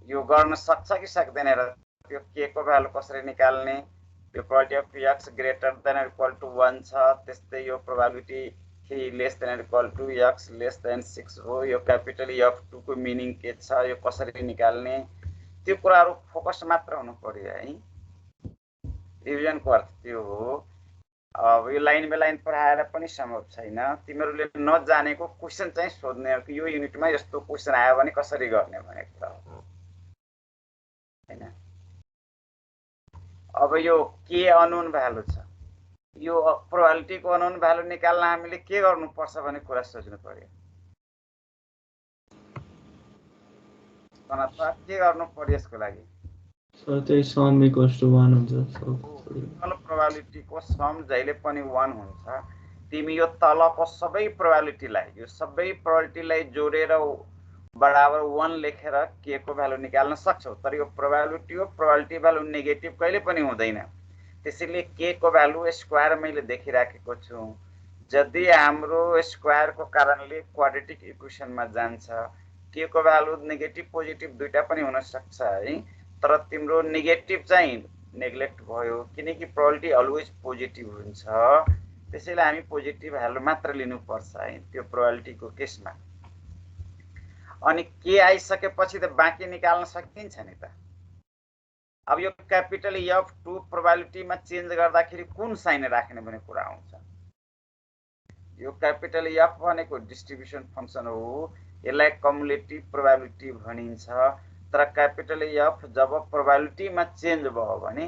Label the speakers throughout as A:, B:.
A: यो गर्न सक्छ कि सक्दैन र त्यो के को भ्यालु कसरी निकाल्ने त्यो probability of x greater than or equal to 1 छ त्यस्तै यो probability k less than or equal to x less than 6 हो यो क्यापिटल F2 को मिनिङ के छ यो कसरी निकाल्ने त्यो कुराहरु फोकस मात्र हुनु पर्यो है रिभिजनको अर्थ त्यो हो अब यो लाइन बाइ लाइन पढाएर पनि सम्भव छैन तिमीहरुले नजानेको क्वेशन चाहिँ सोध्ने हो कि यो युनिटमा यस्तो क्वेशन आयो भने कसरी गर्ने भन्ने कुरा हो हैन अब यो के अननोन भ्यालु छ यो प्रोबेबिलिटी को अननोन भ्यालु निकाल्न हामीले के गर्नुपर्छ भन्ने कुरा सोच्नु पर्यो अथवा के गर्नु पर्यो यसको लागि
B: सर त्यही सम इक्वल्स टु 1 हुन्छ
A: टोटल प्रोबेबिलिटी को सम जहिले पनि 1 हुन्छ तिमी यो तलको सबै प्रोबेबिलिटीलाई यो सबै प्रोबेबिलिटीलाई जोडेर बराबर 1 लेखेर के को भ्यालु निकाल्न सक्छौ तर यो प्रोबेबिलिटी हो प्रोबेबिलिटी भ्यालु नेगेटिभ कहिले पनि हुँदैन त्यसैले के को भ्यालु स्क्वायर मैले देखिराखेको छु यदि हाम्रो स्क्वायर को कारणले क्वाड्रेटिक इक्वेसनमा जान्छ के को भ्यालु नेगेटिभ पोजिटिभ दुईटा पनि हुन सक्छ है तर तिम्रो नेगेटिभ चाहिँ नेग्लेक्ट भयो किनकि प्रोबेबिलिटी अलवेज पोजिटिभ हुन्छ त्यसैले हामी पोजिटिभ भ्यालु मात्र लिनु पर्छ है त्यो प्रोबेबिलिटी को केसमा अनि के आइसकेपछि त बाँकी निकाल्न सकिन्छ नि त अब यो क्यापिटल F2 प्रोबेबिलिटी मा चेन्ज गर्दाखेरि कुन साइन राख्ने भन्ने कुरा आउँछ यो क्यापिटल F भनेको डिस्ट्रिब्युसन फंक्सन हो यसलाई कम्युलेटिभ प्रोबेबिलिटी भनिन्छ तर क्यापिटल F जब प्रोबेबिलिटी मा चेन्ज भयो भने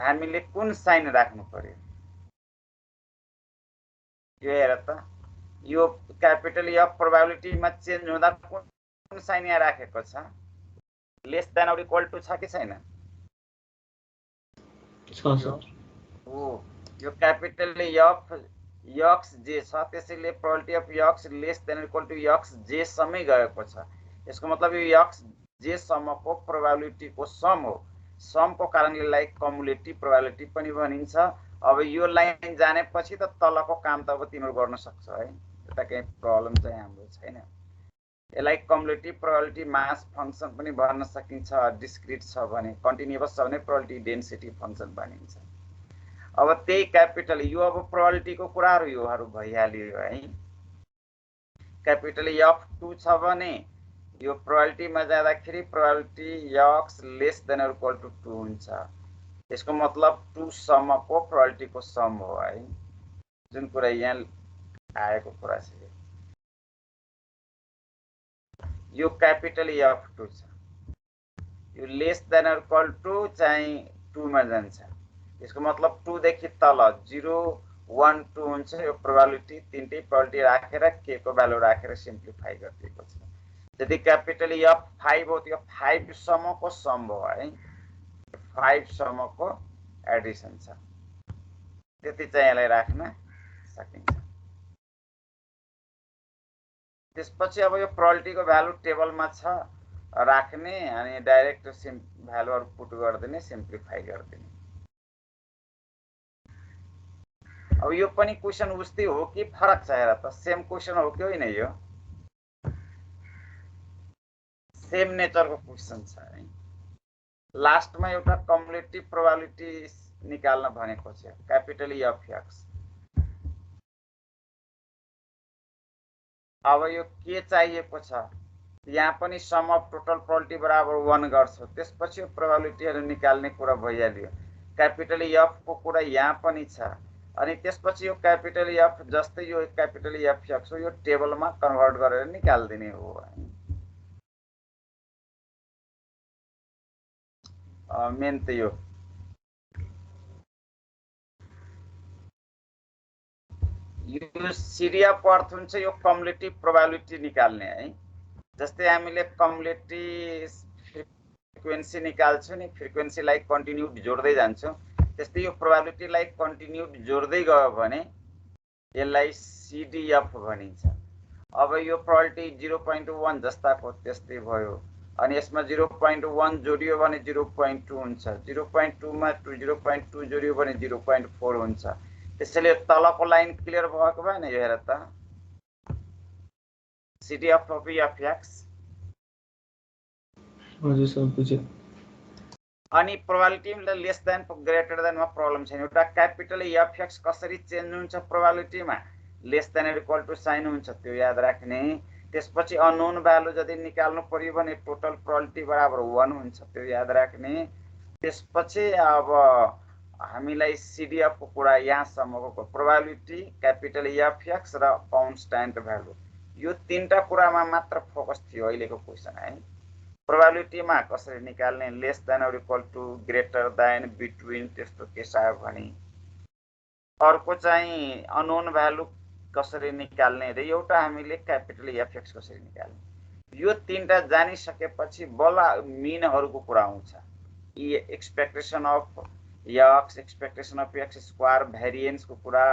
A: हामीले कुन साइन राख्नु पर्यो यो हेर त यो क्यापिटल F प्रोबेबिलिटी मा चेन्ज हुँदा कुन साइन यहाँ राखेको छ less than or equal to छ कि छैन
B: हो
A: यो क्यापिटल F x j छ त्यसैले probability of x less than equal to x j सम्मै गएको छ यसको मतलब यो x j सम्मको प्रोबेबिलिटी को सम हो सम को कारणले यसलाई कम्युलेटिभ प्रोबेबिलिटी पनि भनिन्छ अब यो लाइन जानेपछि त तलको काम त अब तिम्रो गर्न सक्छ है त्यता केही प्रब्लम चाहिँ हाम्रो छैन यसलाई कम्युलेटिभ प्रोबेबिलिटी मास फंक्सन पनि भन्न सकिन्छ डिस्क्रिट छ भने कन्टिन्युअस छ भने प्रोबेबिलिटी डेन्सिटी फंक्सन भनिन्छ अब त्यही क्यापिटल यो अब प्रोबेबिलिटी को कुराहरु योहरु भइहाल्यो है क्यापिटल F2 छ भने यो प्रोबेबिलिटी मा जाँदाखेरि probability x less than or equal to 2 हुन्छ यसको मतलब 2 सम्मको प्रोबेबिलिटी को सम हो है जुन कुरा यहाँ आएको कुरा छ यो क्यापिटल F2 छ यो less than or equal to चाहिँ 2 मा जान्छ यसको मतलब 2 देखि तल 0 1 2 हुन्छ यो प्रोबेबिलिटी तीनटै प्रोबेबिलिटी राखेर के को भ्यालु राखेर सिम्प्लिफाई गरिएको छ यदि क्यापिटल F5 हो त्यो 5 सम्मको सम हो है 5 सम्मको एडिसन छ त्यति चाहिँ यसलाई राख्न सकिन्छ त्यसपछि अब यो प्रोबेबिलिटी को भ्यालु टेबलमा छ राख्ने अनि डाइरेक्ट भ्यालुहरु पुट गर्दिने सिम्प्लिफाई गर्दिने अब यो पनि क्वेशन उस्तै हो कि फरक छ हेर त सेम क्वेशन हो कि होइन यो सेम नेचरको क्वेशन छ है लास्टमा एउटा कम्युलेटिभ प्रोबेबिलिटी निकाल्न भनेको छ क्यापिटल Fx अब यो के चाहिएको छ यहाँ पनि सम अफ टोटल प्रोबेबिलिटी बराबर 1 गर्छौ त्यसपछि यो प्रोबेबिलिटीहरु निकाल्ने कुरा भइहाल्यो क्यापिटल F को कुरा यहाँ पनि छ अनि त्यसपछि यो क्यापिटल F जस्तै यो क्यापिटल Fx हो यो टेबलमा कन्भर्ट गरेर निकाल्दिने हो मेन त यो सिरियाको अर्थ हुन्छ यो कम्युलेटिभ प्रोबेबिलिटी निकाल्ने है जस्तै हामीले कम्युलेटिभ फ्रिक्वेन्सी निकाल्छौं नि फ्रिक्वेन्सीलाई कन्टिन्युड जोड्दै जान्छौं त्यस्तै यो प्रोबेबिलिटीलाई कन्टिन्युड जोड्दै गयो भने यसलाई CDF भनिन्छ अब यो प्रोबेबिलिटी 0.1 जस्ताको त्यस्तै भयो अनि यसमा 0.1 जोडियो भने 0.2 हुन्छ 0.2 मा 0.2 जोडियो भने 0.4 हुन्छ त्यसैले तलको लाइन क्लियर भएको भएन यो हेर त CDF of Fx
B: हजुर सर बुझेँ।
A: अनि प्रोबेबिलिटी लेस देन ग्रेटर देनमा प्रब्लम छैन। एउटा क्यापिटल एफएक्स कसरी चेन्ज हुन्छ प्रोबेबिलिटीमा, less than equal to sign हुन्छ, त्यो याद राख्ने। त्यसपछि अननोन भ्यालु यदि निकाल्नु पर्यो भने टोटल प्रोबेबिलिटी बराबर 1 हुन्छ, त्यो याद राख्ने। त्यसपछि अब हामीलाई सिडिएफ को कुरा यहाँसम्मको प्रोबेबिलिटी, क्यापिटल एफएक्स र कन्स्ट्यान्ट भ्यालु, यो तीनटा कुरामा मात्र फोकस थियो अहिलेको क्वेसन है। प्रोबेबिलिटीमा कसरी निकाल्ने, less than or equal to, greater than, between, त्यस्तो केस आयो भने। अर्को चाहिँ अननोन भ्यालु कसरी निकाल्ने र एउटा हामीले क्यापिटल एफएक्स कसरी निकाल्ने। यो तीनटा जानिसकेपछि बल्ल मिनहरूको कुरा आउँछ। Expectation of X, expectation of X square, भेरिएन्सको कुरा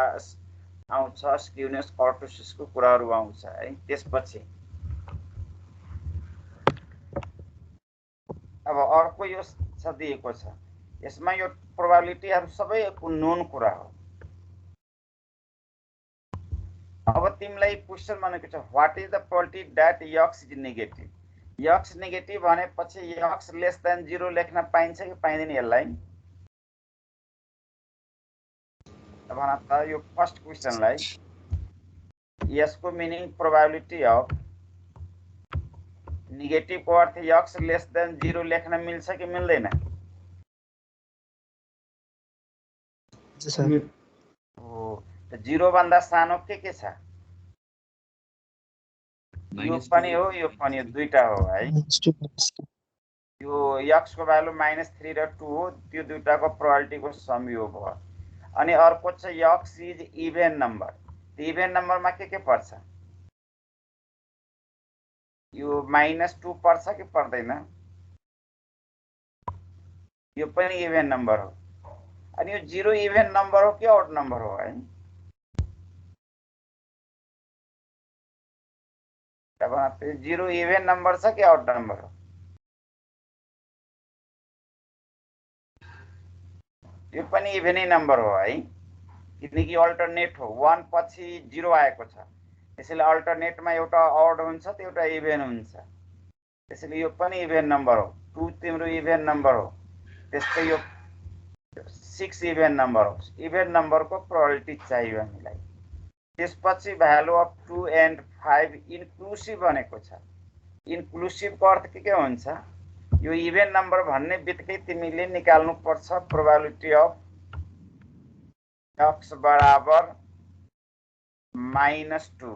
A: आउँछ, स्क्युनेस, कर्टोसिसको कुराहरू आउँछ है। त्यसपछि अब अर्को यो दिएको छ, यसमा यो प्रोबेबिलिटीहरू सबै नोन कुरा हो। अब तिमीलाई क्वेसन भनेको छ what is the probability that x is negative. X negative भनेपछि एक्स लेस देन 0 लेख्न पाइन्छ कि पाइँदैन यसलाई? भन त यो फर्स्ट क्वेसनलाई, यसको मिनिङ प्रोबेबिलिटी अफ नेगेटिभ को अर्थ एक्स लेस देन 0 लेख्न मिल्छ कि मिल्दैन? हो, 0 भन्दा सानो के छ? यो पनि हो, यो पनि हो, दुईटा हो है। यो एक्स को भ्यालु -3 र 2 हो, त्यो दुईटाको प्रोबेबिलिटीको संयोग हो। अनि अर्को चाहिँ x is even number. Even नम्बरमा के पर्छ? यो -2 पर्छ कि पर्दैन? यो पनि इभेन नम्बर हो। अनि यो 0 इभेन नम्बर हो कि आउट नम्बर हो है? अब 0 इभेन नम्बर छ कि आउट नम्बर हो? यो पनि इभेनै नम्बर हो है, किनकि अल्टरनेट हो। 1 पछि 0 आएको छ, त्यसैले अल्टरनेटमा एउटा आउट हुन्छ त एउटा इभेन हुन्छ, त्यसैले यो पनि इभेन नम्बर हो। 2 तिम्रो इभेन नम्बर हो। त्यस्तै यो 6 इभेन नम्बर हो। इभेन नम्बरको प्रोबेबिलिटी चाहियो हामीलाई। त्यसपछि भ्यालु अफ 2 एन्ड 5 इन्क्लुसिभ भनेको छ। इन्क्लुसिभको अर्थ के हुन्छ? यो इभेन नम्बर भन्ने बित्तिकै तिमीले निकाल्नु पर्छ प्रोबेबिलिटी अफ एक्स बराबर -2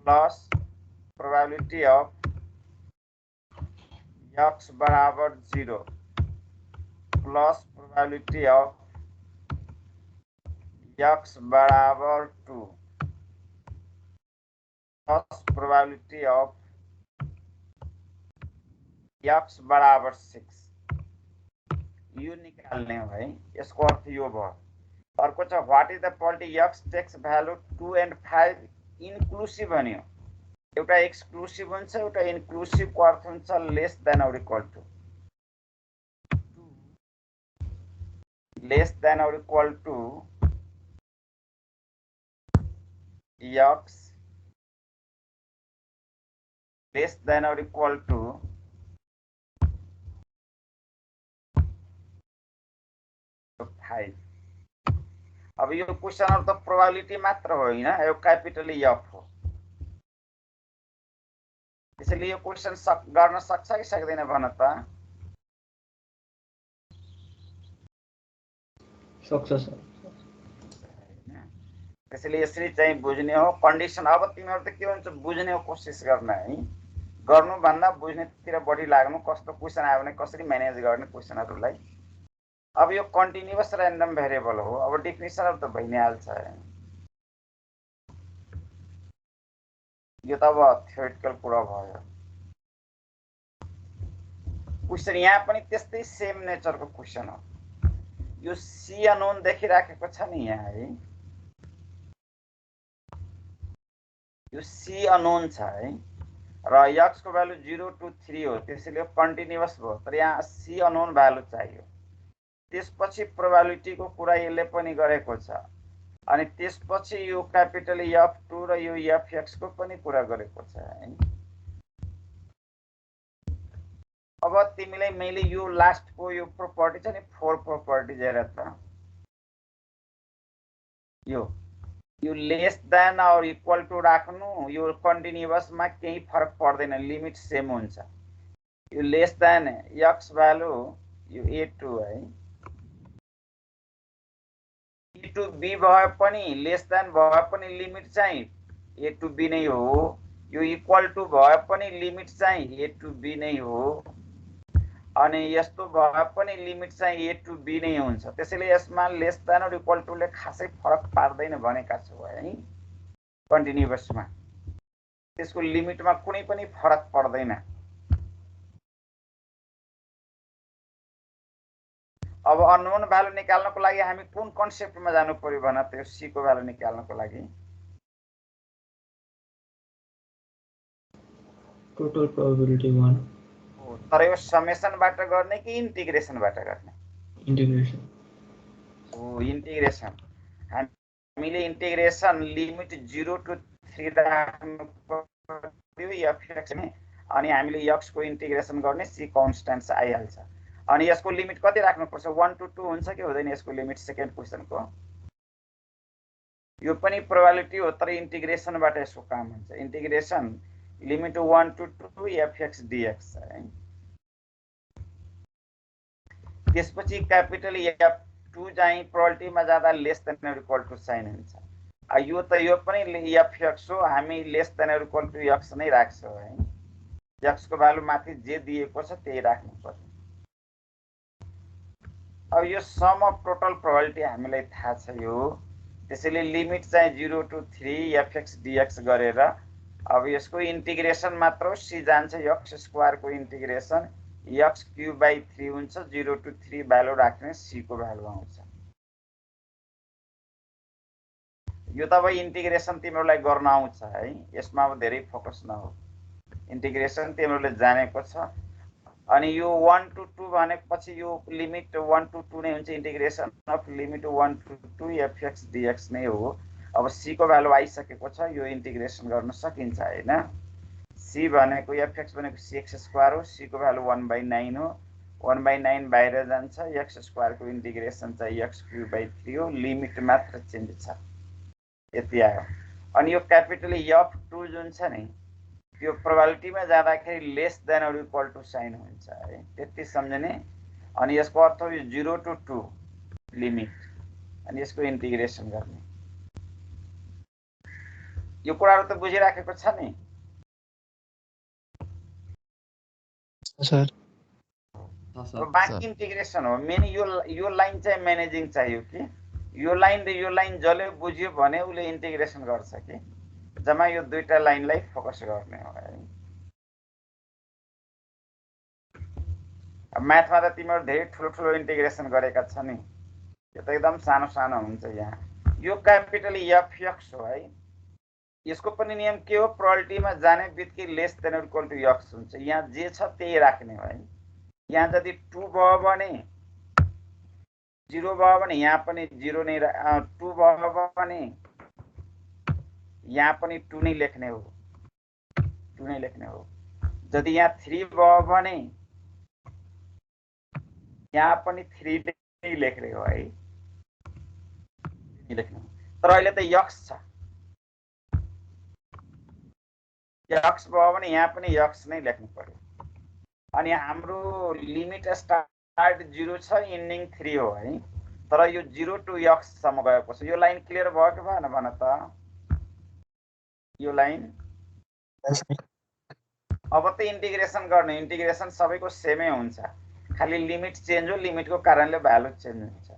A: प्लस प्रोबेबिलिटी अफ एक्स बराबर 0 प्लस प्रोबेबिलिटी अफ एक्स बराबर 2 प्लस प्रोबेबिलिटी अफ एक्स बराबर 6। यो निकाल्ने हो है, यसको अर्थ यो भयो। अर्को छ what is the probability x takes value 2 and 5 inclusive भन्यो। एउटा एक्सक्लुसिभ हुन्छ, एउटा इन्क्लुसिभको अर्थ हुन्छ less than or equal to, less than or equal to x less than or equal to 5। अब यो क्वेसनहरु त प्रोबेबिलिटी मात्र होइन, यो क्यापिटल एफ हो। त्यसैले यो क्वेसन गर्न सक्छ कि सक्दैन भन त?
B: सक्छ सर।
A: त्यसैले यसरी चाहिँ बुझ्ने हो कन्डिसन। अब तिमीहरु त के हुन्छ, बुझ्ने कोसिस गर्न है, गर्नु भन्दा बुझ्नेतिर बढी लाग्नु। कस्तो क्वेसन आयो भने कसरी म्यानेज गर्ने क्वेसनहरुलाई। अब यो कन्टिन्युअस र्यान्डम भेरिएबल हो। अब डेफिनेसनहरु त भइ नै हाल्छ। यो त अब थ्योरेटिकल कुरा भयो। क्वेसन यहाँ पनि त्यस्तै सेम नेचरको क्वेसन हो। यो सी अननोन देखिराखेको छ नि यहाँ है, यो सी अननोन छ है, र एक्स को भ्यालु 0 to 3 हो, त्यसैले कन्टिन्युअस भयो। तर यहाँ सी अननोन भ्यालु चाहियो। त्यसपछि प्रोबेबिलिटीको कुरा यसले पनि गरेको छ। अनि त्यसपछि यो क्यापिटल F2 र यो Fx को पनि कुरा गरेको छ है। अब तिमीलाई मैले यो लास्टको यो प्रोपर्टी छ नि 4 प्रोपर्टी हेर त यो लेस देन और इक्वल टु राख्नु यो कन्टिन्युअसमा केही फरक पर्दैन लिमिट सेम हुन्छ यो लेस देन x भ्यालु यो a2 है a to b भए पनि लेस देन भए पनि लिमिट चाहिँ a to b नै हो यो इक्वल टु भए पनि लिमिट चाहिँ a to b नै हो अनि यस्तो भए पनि लिमिट चाहिँ a to b नै हुन्छ त्यसैले यसमा लेस देन र इक्वल टु ले खासै फरक पार्दैन भनेका छु है कन्टिन्युअसमा त्यसको लिमिटमा कुनै पनि फरक पर्दैन अब अननोन भ्यालु निकाल्नको लागि हामी कुन कन्सेप्टमा जानु पर्यो भन त्यो c को भ्यालु निकाल्नको लागि
B: टोटल प्रोबेबिलिटी 1
A: तर यो समेसनबाट गर्ने कि इन्टिग्रेसनबाट गर्ने
B: इंटीग्रेशन
A: इन्टिग्रेसन हामीले इन्टिग्रेसन लिमिट 0 to 3 राख्नु पर्यो fx में अनि हामीले x को इन्टिग्रेसन गर्ने c कन्स्टेन्ट आइहाल्छ अनि यसको लिमिट कति राख्नु पर्छ 1 to 2 हुन्छ कि हुँदैन यसको लिमिट सेकेन्ड क्वेशनको यो पनि प्रोबेबिलिटी हो तर इन्टिग्रेसनबाट यसको काम हुन्छ integration limit 1 to 2 fx dx है त्यसपछि क्यापिटल f2 चाहिँ प्रोबेबिलिटीमा जाँदा less than or equal to sign हुन्छ यो त यो पनि fx हो हामी less than or equal to x नै राख्छौं है x को भ्यालु माथि जे दिएको छ त्यही राख्नु पर्छ अब यो सम अफ टोटल प्रोबेबिलिटी हामीलाई थाहा छ यो त्यसैले लिमिट चाहिँ 0 to 3 fx dx गरेर अब यसको इन्टिग्रेसन मात्र c जान्छ x स्क्वायर को इन्टिग्रेसन x क्यूब बाइ 3 हुन्छ 0 to 3 भ्यालु राख्ने c को भ्यालु आउँछ यो त अब इन्टिग्रेसन तिमीहरुलाई गर्न आउँछ है यसमा अब धेरै फोकस नहो इन्टिग्रेसन तिमीहरुले जानेको छ अनि यो 1 to 2 भनेपछि यो लिमिट 1 to 2 नै हुन्छ integration of limit 1 to 2 fx dx नै हो अब c को भ्यालु आइसकेको छ यो इन्टिग्रेसन गर्न सकिन्छ हैन c भनेको fx भनेको cx स्क्वायर हो c को भ्यालु 1/9 हो 1/9 बाहिर जान्छ x स्क्वायर को इन्टिग्रेसन चाहिँ x क्यूब बाइ 3 हो लिमिट मात्र चेन्ज छ यति आयो अनि यो क्यापिटल f2 जुन छ नि त्यो प्रोबेबिलिटीमा जाँदाखेरि less than or equal to sign हुन्छ है त्यति सम्झने अनि यसको अर्थ यो 0 to 2 लिमिट अनि यसको इन्टिग्रेसन गर्ने यो कुराहरु त बुझिराखेको छ नि
B: सर
A: बाँकी इन्टिग्रेसन हो मेन यो लाइन चाहिँ म्यानेजिङ चाहियो कि यो लाइन र यो लाइन जसले बुझ्यो भने उले इन्टिग्रेसन गर्छ कि जम्मा यो दुईटा लाइनलाई फोकस गर्ने हो है अब म्याथमा त तिमीहरु धेरै ठुलो ठुलो इन्टिग्रेसन गरेका छ नि यो त एकदम सानो सानो हुन्छ यहाँ यो क्यापिटल fx हो है यसको पनि नियम के हो प्रोबेबिलिटीमा जाने बित्तिकै less than or equal to x हुन्छ यहाँ जे छ त्यही राख्ने हो है यहाँ यदि 2 भयो भने 0 भयो भने यहाँ पनि 0 नै 2 भयो भने यहाँ पनि 2 नै लेख्ने हो 2 नै लेख्ने हो यदि यहाँ 3 भयो भने यहाँ पनि 3 नै लेख्ने हो है लेख्नु तर अहिले त x छ x भयो भने यहाँ पनि x नै लेख्नु पर्यो अनि हाम्रो लिमिट स्टार्ट 0 छ एन्डिङ 3 हो है तर यो 0 to x सम्म गएको छ यो लाइन क्लियर भयो कि भएन भन त यो लाइन अब त इन्टिग्रेसन गर्ने इन्टिग्रेसन सबैको सेमै हुन्छ खाली लिमिट चेन्ज हो लिमिटको कारणले भ्यालु चेन्ज हुन्छ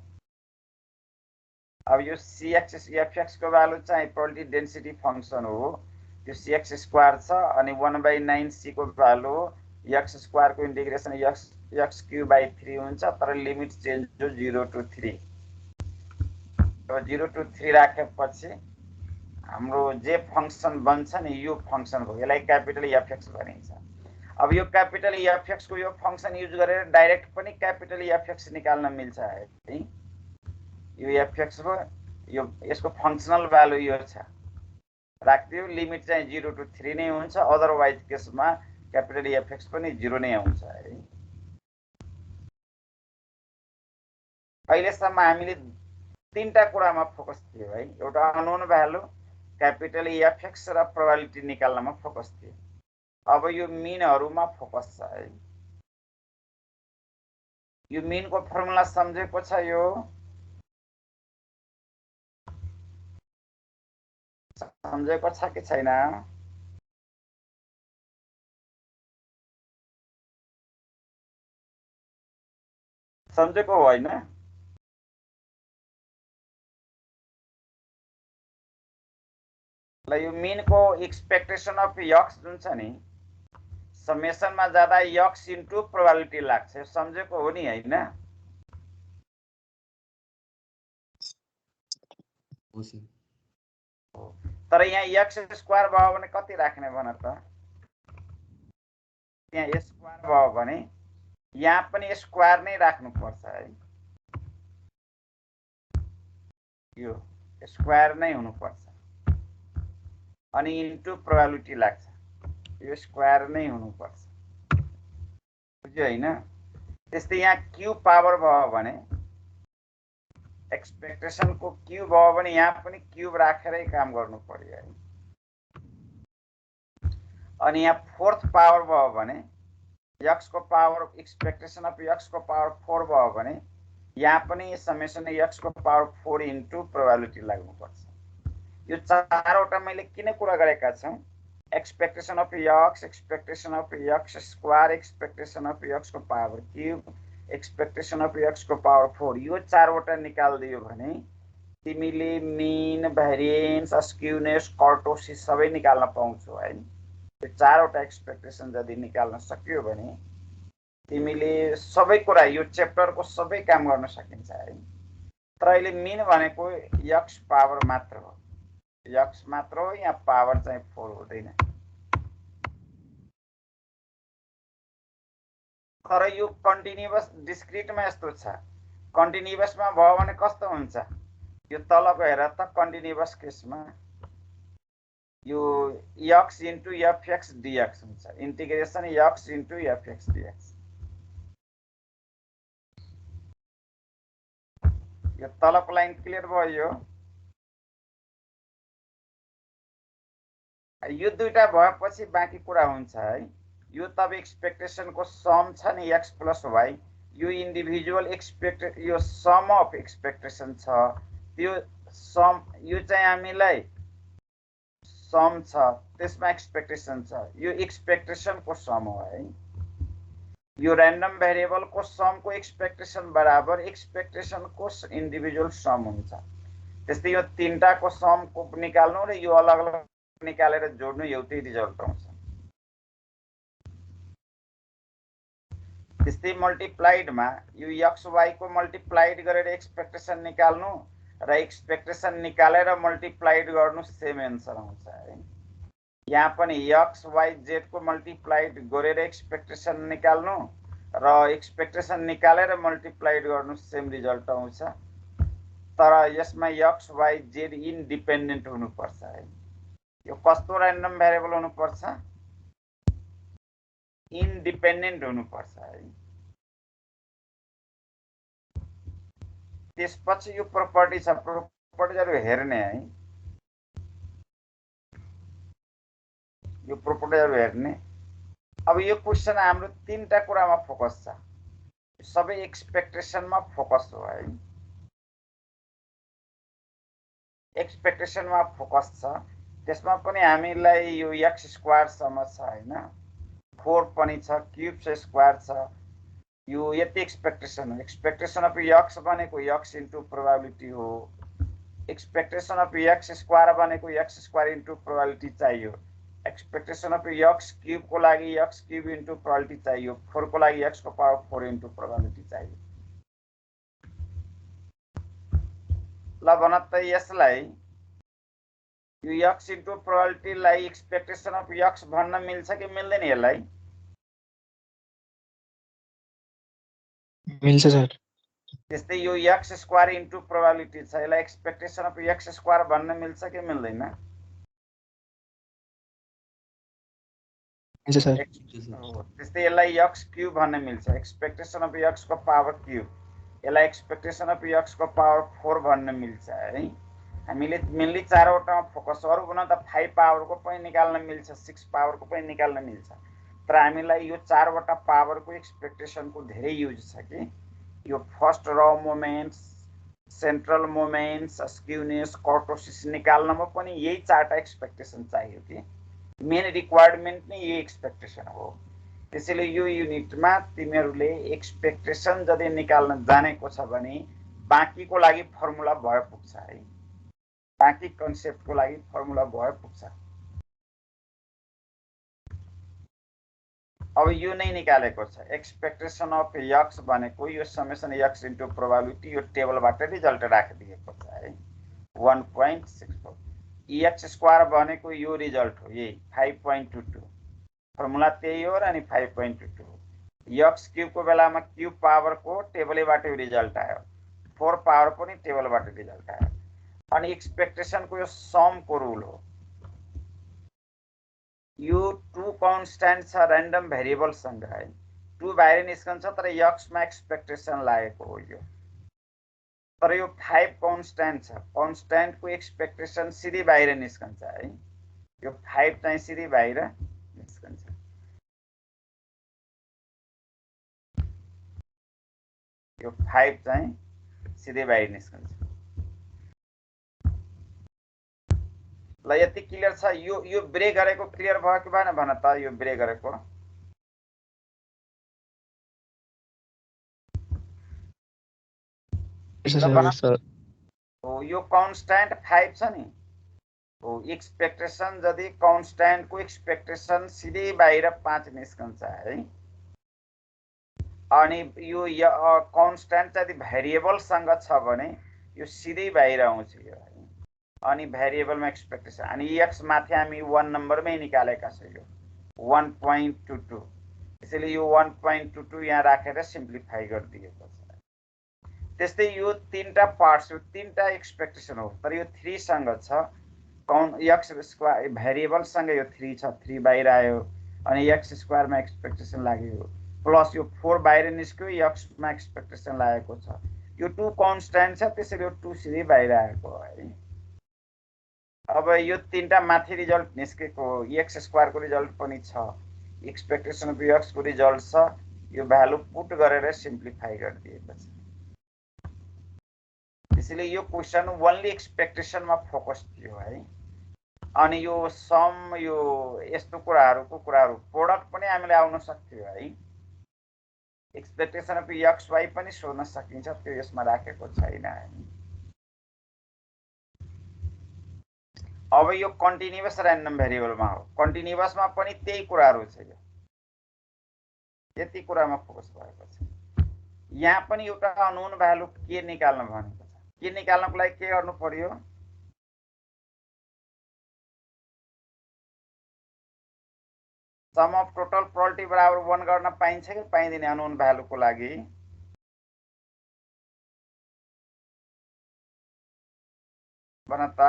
A: अब यो cx fx को भ्यालु चाहिँ प्रोबेबिलिटी डेन्सिटी फंक्सन हो त्यो cx स्क्वायर छ अनि 1/9 c को भ्यालु हो x स्क्वायर को इन्टिग्रेसन x क्यूब बाइ 3 हुन्छ तर लिमिट चेन्ज हो 0 to 3 अब 0 to 3 राखेपछि हाम्रो जे फंक्सन बन्छ नि यो फंक्सन हो यसलाई क्यापिटल fx भनिन्छ अब यो क्यापिटल fx को यो फंक्सन युज गरेर डाइरेक्ट पनि क्यापिटल fx निकाल्न मिल्छ है यो fx हो यो यसको फंक्शनल भ्यालु यो छ राख्दियो लिमिट चाहिँ 0 to 3 नै हुन्छ अदरवाइज केसमा क्यापिटल fx पनि 0 नै आउँछ है अहिलेसम्म हामीले तीनटा कुरामा फोकस थियो है। एउटा अननोन भ्यालु, क्यापिटल एफएक्स र प्रोबेबिलिटी निकाल्नमा फोकस थियो। अब यो मिनहरुमा फोकस छ है। यो मिनको फर्मुला सम्झेको छ? यो सम्झेको छ कि छैन? सम्झेको होइन? ल यो मिनको एक्सपेक्टेसन अफ यक्स जुन छ नि, समेसनमा जाँदा यक्स इन्टु प्रोबेबिलिटी लाग्छ। सम्झेको हो नि हैन?
C: हो सर।
A: तर यहाँ एक्स स्क्वायर भयो भने कति राख्ने भन त? यहाँ स्क्वायर भयो भने यहाँ पनि स्क्वायर नै राख्नुपर्छ है। यो स्क्वायर नै हुनुपर्छ अनि इन्टु प्रोबेबिलिटी लाग्छ। यो स्क्वायर नै हुनुपर्छ, बुझ्यो हैन? त्यस्तै यहाँ क्यूब पावर भयो भने, एक्सपेक्टेसनको क्यूब भयो भने यहाँ पनि क्यूब राखेरै काम गर्नु पर्यो है। अनि यहाँ फोर्थ पावर भयो भने, एक्स को पावर, एक्सपेक्टेसन अफ एक्स को पावर 4 भयो भने यहाँ पनि समेसन एक्स को पावर 4 इन्टु प्रोबेबिलिटी लाग्नुपर्छ। यो चारवटा मैले किन कुरा गरेका छौं? Expectation of X, expectation of X square, expectation of X को power cube, expectation of X को पावर 4, यो चारवटा निकाल्दियो भने तिमीले मिन, भेरिएन्स, स्क्युनेस, कर्टोसिस सबै निकाल्न पाउँछौ है। यो चारवटा एक्सपेक्टेसन यदि निकाल्न सकियो भने तिमीले सबै कुरा, यो च्याप्टरको सबै काम गर्न सकिन्छ है। तर अहिले मिन भनेको एक्स पावर मात्र हो, एक्स मात्र हो, यहाँ पावर चाहिँ 4 हुँदैन। तर यो कन्टिन्युअस डिस्क्रिटमा यस्तो छ, कन्टिन्युअसमा भयो भने कस्तो हुन्छ? यो तलको हेर त, कन्टिन्युअस केसमा यो एक्स इन्टु एफएक्स डिएक्स हुन्छ, integration x into FX dx. यो तलको लाइन क्लियर भयो? यो दुईटा भएपछि बाँकी कुरा हुन्छ है। यो तब एक्सपेक्टेसनको सम छ नि एक्स प्लस वाई, यो इन्डिभिजुअल यो सम अफ एक्सपेक्टेसन छ, त्यो सम, यो चाहिँ हामीलाई सम छ, त्यसमा एक्सपेक्टेसन छ, यो एक्सपेक्टेसनको सम हो है। यो र्यान्डम भेरिएबलको समको एक्सपेक्टेसन बराबर एक्सपेक्टेसनको इन्डिभिजुअल सम हुन्छ। त्यस्तै यो तीनटाको समको निकाल्नु र यो अलग अलग निकालेर जोड्नु, एउटै रिजल्ट आउँछ। त्यस्तै मल्टिप्लाइडमा यो एक्स वाई को मल्टिप्लाइड गरेर एक्सपेक्टेसन निकाल्नु र एक्सपेक्टेसन निकालेर मल्टिप्लाइड गर्नु, सेम एन्सर आउँछ है। यहाँ पनि एक्स वाई जेड को मल्टिप्लाइड गरेर एक्सपेक्टेसन निकाल्नु र एक्सपेक्टेसन निकालेर मल्टिप्लाइड गर्नु, सेम रिजल्ट आउँछ। तर यसमा एक्स वाई जेड इन्डिपेन्डेन्ट हुनुपर्छ है। यो कस्तो र्यान्डम भेरिएबल हुनुपर्छ? इन्डिपेन्डेन्ट हुनुपर्छ है। त्यसपछि यो प्रोपर्टी छ, प्रोपर्टीहरु हेर्ने है। यो प्रोपर्टीहरु हेर्ने। अब यो क्वेशन हाम्रो तीनटा कुरामा फोकस छ, सबै एक्सपेक्टेसनमा फोकस हो है। एक्सपेक्टेसनमा फोकस छ, त्यसमा पनि हामीलाई यो एक्स स्क्वायर सम्म छ हैन, 4 पनि छ, क्यूब छ, स्क्वायर छ। यो यति एक्सपेक्टेसन हो। एक्सपेक्टेसन अफ एक्स भनेको एक्स इन्टु प्रोबेबिलिटी हो। एक्सपेक्टेसन अफ एक्स स्क्वायर भनेको एक्स स्क्वायर इन्टु प्रोबेबिलिटी चाहियो। एक्सपेक्टेसन अफ एक्स क्यूब को लागि एक्स क्यूब इन्टु प्रोबेबिलिटी चाहियो। 4 को लागि एक्स को पावर 4 इन्टु प्रोबेबिलिटी चाहियो। ल भन त यसलाई, यो एक्स इन्टु प्रोबेबिलिटीलाई एक्सपेक्टेसन अफ एक्स भन्न मिल्छ कि मिल्दैन? यसलाई
B: मिल्छ सर।
A: त्यस्तै यो एक्स स्क्वायर इन्टु प्रोबेबिलिटी छ, यसलाई एक्सपेक्टेसन अफ एक्स स्क्वायर भन्न मिल्छ कि मिल्दैन?
B: मिल्छ सर।
A: त्यस्तै यसलाई एक्स क्यूब भन्न मिल्छ, एक्सपेक्टेसन अफ एक्स को पावर क्यूब। यसलाई एक्सपेक्टेसन अफ यक्स को पावर 4 भन्न मिल्छ है। हामीले मेनली 4 वटामा फोकस गरौँ भने त 5 पावर को पनि निकाल्न मिल्छ, 6 पावर को पनि निकाल्न मिल्छ, तर हामीलाई यो 4 वटा पावर को एक्सपेक्टेसन को धेरै युज छ कि यो फर्स्ट र moments, central moments, skewness, kurtosis निकाल्नमा पनि यही 4टा एक्सपेक्टेसन चाहियो कि मेन रिक्वायरमेन्ट नै यही एक्सपेक्टेसन हो। त्यसैले यो युनिटमा तिमीहरूले एक्सपेक्टेसन जति निकाल्न जानेको छ भने बाँकीको लागि फर्मुला भए पुग्छ है, बाँकी कन्सेप्टको लागि फर्मुला भए पुग्छ। अब यो नै निकालेको छ एक्सपेक्टेसन अफ यक्स भनेको यो समेसन यक्स इन्टु प्रोबेबिलिटी, यो टेबलबाट रिजल्ट राखिदिएको छ है 1.64। एक्स स्क्वायर भनेको यो रिजल्ट हो, यही 5.22, फर्मुला त्यही हो र अनि 5.22 हो। यक्स क्यूब को बेलामा क्यूब पावर को टेबलैबाट रिजल्ट आयो, 4 पावर पनि टेबलबाट रिजल्ट आयो। अनि एक्सपेक्टेसन को यो सम को रुल हो। यो 2 कन्स्ट्यान्ट छ र्यान्डम भेरिएबल सँग है, 2 बाहिर निस्कन्छ तर यक्स मा एक्सपेक्टेसन लागेको हो यो। तर यो 5 कन्स्ट्यान्ट छ, कन्स्ट्यान्ट को एक्सपेक्टेसन सिधै बाहिर निस्कन्छ है, यो 5 चाहिँ सिधै बाहिर निस्कन्छ। यो 5 चाहिँ सिधै बाहिर निस्कन्छ। ल यति क्लियर छ। यो ब्रेक गरेको क्लियर भयो कि भएन भन त, यो ब्रेक गरेको हो। यो कन्स्ट्यान्ट 5 छ नि हो, एक्सपेक्टेसन जति कन्स्ट्यान्ट को एक्सपेक्टेसन सिधै बाहिर 5 निस्कन्छ है। अनि यो कन्स्ट्यान्ट जति भेरिएबल सँग छ भने यो सिधै बाहिर आउँछ यो है। अनि भेरिएबलमा एक्सपेक्टेसन अनि एक्स माथि हामी 1 नम्बरमै निकालेका छौँ यो 1.22, त्यसैले यो 1.22 यहाँ राखेर सिम्प्लिफाई गरिदिएको छ। त्यस्तै यो 3टा पार्ट्स, यो 3टा एक्सपेक्टेसन हो, तर यो 3 सँग छ एक्स स्क्वायर भेरिएबल सँग यो 3 छ, 3 बाहिर आयो अनि एक्स स्क्वायरमा एक्सपेक्टेसन लाग्यो, प्लस यो 4 बाहिर निस्क्यो, एक्स मा एक्सपेक्टेसन लागेको छ। यो 2 कन्स्ट्यान्ट छ त्यसैले यो 2 सिधै बाहिर आएको है। अब यो 3टा माथि रिजल्ट निस्केको एक्स स्क्वायर को रिजल्ट पनि छ, एक्सपेक्टेसन अफ एक्स को रिजल्ट छ, यो भ्यालु पुट गरेर सिम्प्लिफाई गरिदिएको छ। त्यसैले यो क्वेशन ओन्ली एक्सपेक्टेसनमा फोकस थियो है। अनि यो सम यो यस्तो कुराहरुको प्रोडक्ट पनि हामीले आउन सक्थ्यो है, एक्सपेक्टेसन अफ एक्स वाई पनि सोध्न सकिन्छ, त्यो यसमा राखेको छैन है। अब यो कन्टिन्युअस र्यान्डम भेरिएबलमा हो, कन्टिन्युअसमा पनि त्यही कुराहरु छ, यो यति कुरामा फोकस भएको छ। यहाँ पनि एउटा अननोन भ्यालु के निकाल्न भनेको छ, के निकाल्नको लागि के गर्नु पर्यो, सम अफ टोटल प्रोबेबिलिटी बराबर 1 गर्न पाइन्छ कि पाइँदैन अननोन भ्यालुको लागि? भन त।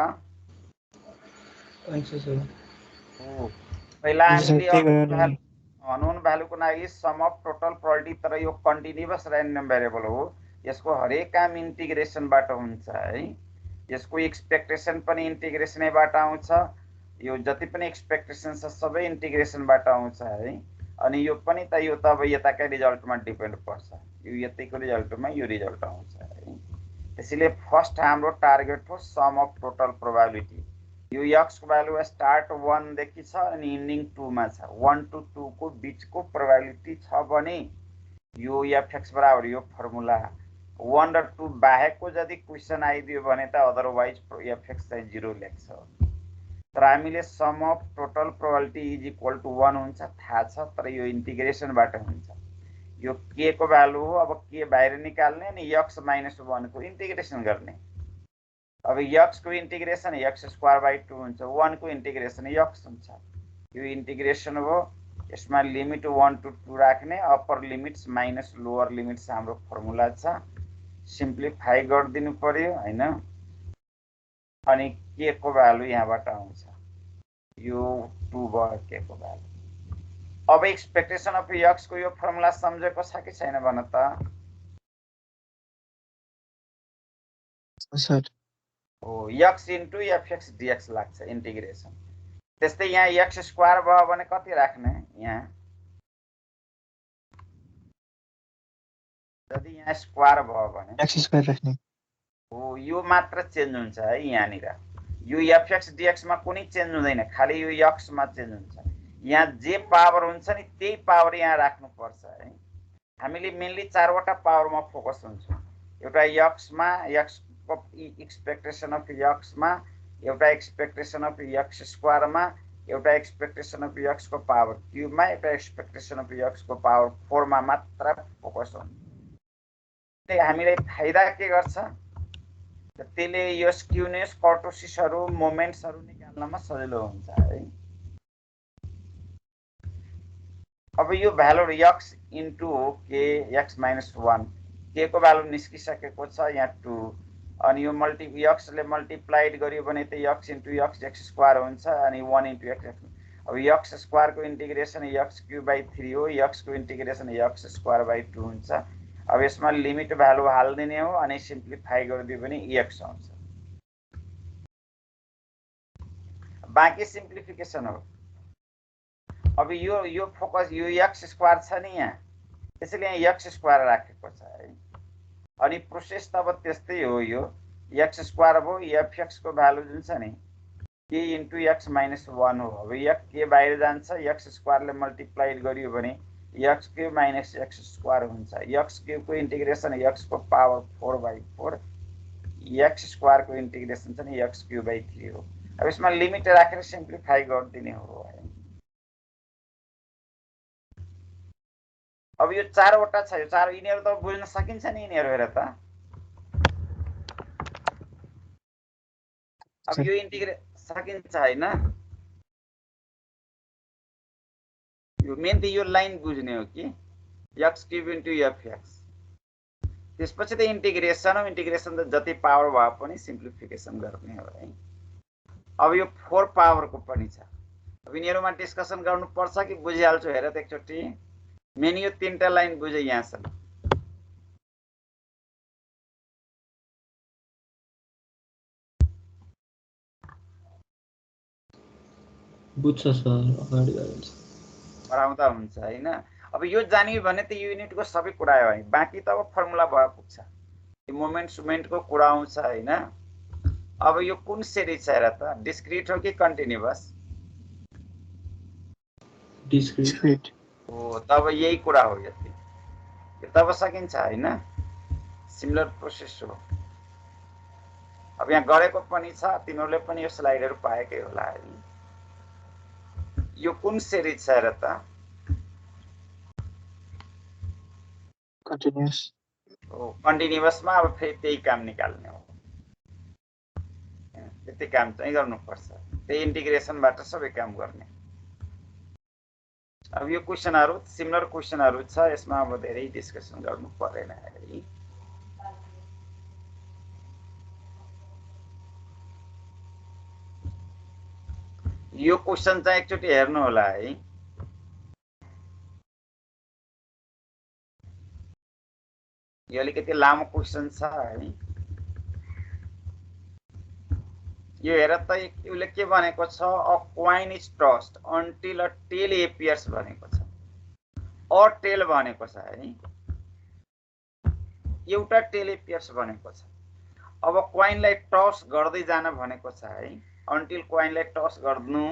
A: पहिला हामीले अननोन भ्यालुको लागि सम अफ टोटल प्रोबेबिलिटी, तर यो कन्टिन्युअस र्यान्डम भेरिएबल हो, यसको हरेक काम इन्टिग्रेसनबाट हुन्छ है। यसको एक्सपेक्टेसन पनि इन्टिग्रेसनैबाट आउँछ, यो जति पनि एक्सपेक्टेसन छ सबै इन्टिग्रेसनबाट आउँछ है। अनि यो पनि त यो त अब यताकै रिजल्टमा डिपेन्ड पर्छ, यो यतिको रिजल्टमा यो रिजल्ट आउँछ है। त्यसैले फर्स्ट हाम्रो टार्गेट हो सम अफ टोटल प्रोबेबिलिटी। यो एक्स को भ्यालु स्टार्ट 1 देखि छ अनि एन्डिङ 2 मा छ, 1 to 2 को बीचको प्रोबेबिलिटी छ भने यो एफएक्स बराबर यो फर्मुला 1 र 2 बाहेकको यदि क्वेशन आइदियो भने त अदरवाइज एफएक्स चाहिँ 0 लेख्छ। तर हामीले sum of total probability is equal to 1 हुन्छ थाहा छ, तर यो इन्टिग्रेसनबाट हुन्छ। यो के को भ्यालु हो, अब के बाहिर निकाल्ने अनि x - 1 को इन्टिग्रेसन गर्ने। अब x को इन्टिग्रेसन x स्क्वायर बाइ 2 हुन्छ, 1 को इन्टिग्रेसन x हुन्छ। यो इन्टिग्रेसन हो, यसमा लिमिट 1 to 2 राख्ने, upper limits minus lower limits हाम्रो फर्मुला छ, सिम्प्लिफाई गरिदिनु पर्यो हैन। अनि के को भ्यालु यहाँबाट आउँछ, यो 2 भयो के को भ्यालु। अब एक्सपेक्टेसन अफ एक्स को यो फर्मुला सम्झेको छ कि छैन भन त।
B: सर
A: हो x इन्टु fx dx लाग्छ इन्टिग्रेसन। त्यस्तै यहाँ x स्क्वायर भयो भने कति राख्ने यहाँ, यदि यहाँ स्क्वायर भयो भने
B: एक्स स्क्वायर राख्ने
A: हो यो मात्र चेन्ज हुन्छ है यहाँनिर। यो fx dx मा कुनै चेन्ज हुँदैन, खाली यो x मा चेन्ज हुन्छ। यहाँ जे पावर हुन्छ नि त्यही पावर यहाँ राख्नुपर्छ है। हामीले मेनली चारवटा पावरमा फोकस हुन्छौँ। एउटा x मा x को एक्सपेक्टेसन अफ x मा, एउटा एक्सपेक्टेसन अफ x स्क्वायर मा, एउटा एक्सपेक्टेसन अफ x को पावर क्यूब मा, एउटा एक्सपेक्टेसन अफ x को पावर 4 मा मात्र फोकस हुन्छ। त्यही हामीलाई फाइदा के गर्छ, त्यसले यो स्क्युनेस कर्टोसिसहरु मोमेन्ट्सहरु निकाल्नमा सजिलो हुन्छ है। अब यो value x into k x minus 1 k को भ्यालु निस्किसकेको छ यहाँ 2, अनि यो x ले मल्टिप्लाइड गरियो भने त x into x x square हुन्छ, अनि 1 इन्टु x। अब x स्क्वायर को इन्टिग्रेसन x क्यूब बाइ 3 हो, x को इन्टिग्रेसन x स्क्वायर बाइ 2 हुन्छ। अब यसमा लिमिट भ्यालु हाल्दिने हो अनि सिम्प्लिफाई गरिदियो भने x आउँछ। बाँकी सिम्प्लिफिकेसन हो। अब यो फोकस यो x स्क्वायर छ नि यहाँ, त्यसैले यहाँ x स्क्वायर राखेको छ है। अनि प्रोसेस त अब त्यस्तै हो, यो x स्क्वायर भयो, fx को भ्यालु जुन छ नि k इन्टु x माइनस 1 हो। अब k बाहिर जान्छ, x स्क्वायर ले मल्टिप्लाइड गरियो भने x cube minus x square हुन्छ। x क्यूब को इन्टिग्रेसन x को पावर 4/4, x स्क्वायर को इन्टिग्रेसन चाहिँ x क्यूब बाइ 3 हो। अब यसमा लिमिट राखेर सिम्प्लिफाई गरिदिने हो है। अब यो चारवटा छ, यो चार यिनीहरु त बुझ्न सकिन्छ नि यिनीहरु हेर त। अब यो इन्टिग्रेट सकिन्छ हैन, यो मेन त यो लाइन बुझ्ने हो कि x क्यूब इन्टु fx। त्यसपछि त इन्टिग्रेसन हो, इन्टिग्रेसन त जति पावर भए पनि सिम्प्लिफिकेसन गर्ने हो है। अब यो 4 पावर को पनि छ। अब यिनीहरुमा डिस्कसन गर्नु पर्छ कि बुझिहाल्छु हेर त एकचोटी। मेन यो तीनटा लाइन बुझे यहाँसम्म।
B: बुझ्छ सर, अगाडि गइन्छ
A: पढाउँदा हुन्छ हैन। अब यो जानियो भने त युनिटको सबै कुरा हो है, बाँकी त अब फर्मुला भयो पुग्छ। यो मोमेन्ट को कुरा आउँछ हैन। अब यो कुन सिरिज छ हेर त, डिस्क्रिट हो कि कन्टिन्युअस?
B: डिस्क्रिट
A: हो, तब यही कुरा हो यति। यो तब सकिन्छ हैन, सिमिलर प्रोसेस हो। अब यहाँ गरेको पनि छ, तिमीहरुले पनि यो स्लाइडहरु पाएकै होला है। यो कुन सिरिज छ हेर त,
B: कन्टिन्युअस
A: हो। कन्टिन्युअसमा अब फेरि त्यही काम निकाल्ने हो, त्यति काम चाहिँ गर्नुपर्छ। त्यही इन्टिग्रेसनबाट सबै काम गर्ने। अब यो क्वेशनहरु सिमिलर क्वेशनहरु छ, यसमा अब धेरै डिस्कसन गर्नु पर्दैन है। यो क्वेशन चाहिँ एकचोटी हेर्नु होला है। यो अलिकति लामो क्वेशन छ है। यो हेर त यसले के भनेको छ, a coin is tossed until a tail appears भनेको छ। अ टेल भनेको छ है, एउटा टेल एपियर्स भनेको छ। अब क्वाइनलाई टस गर्दै जान भनेको छ है, अन्टिल क्वाइनलाई टस गर्नु,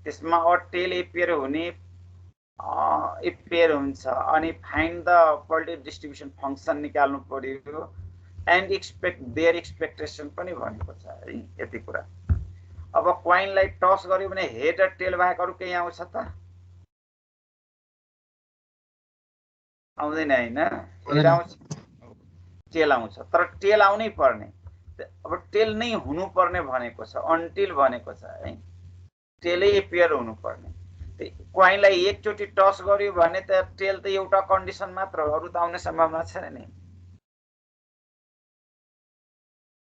A: त्यसमा अ टेल एपियर हुने एपियर हुन्छ, अनि find the probability distribution function निकाल्नु पर्यो, एन्ड एक्सपेक्ट देयर एक्सपेक्टेसन पनि भनेको छ है, यति कुरा। अब क्वाइनलाई टस गर्यो भने हेड र टेल बाहेक अरु केही आउँछ त? आउँदैन हैन, हेड आउँछ, टेल आउँछ, तर टेल आउनै पर्ने। अब टेल नै हुनु पर्ने भनेको छ, अन्टिल भनेको छ है, टेलै एपियर हुनु पर्ने। क्वाइनलाई एकचोटी टस गर्यो भने त टेल त एउटा कन्डिसन मात्र हो, अरु त आउने सम्भावना छैन नि।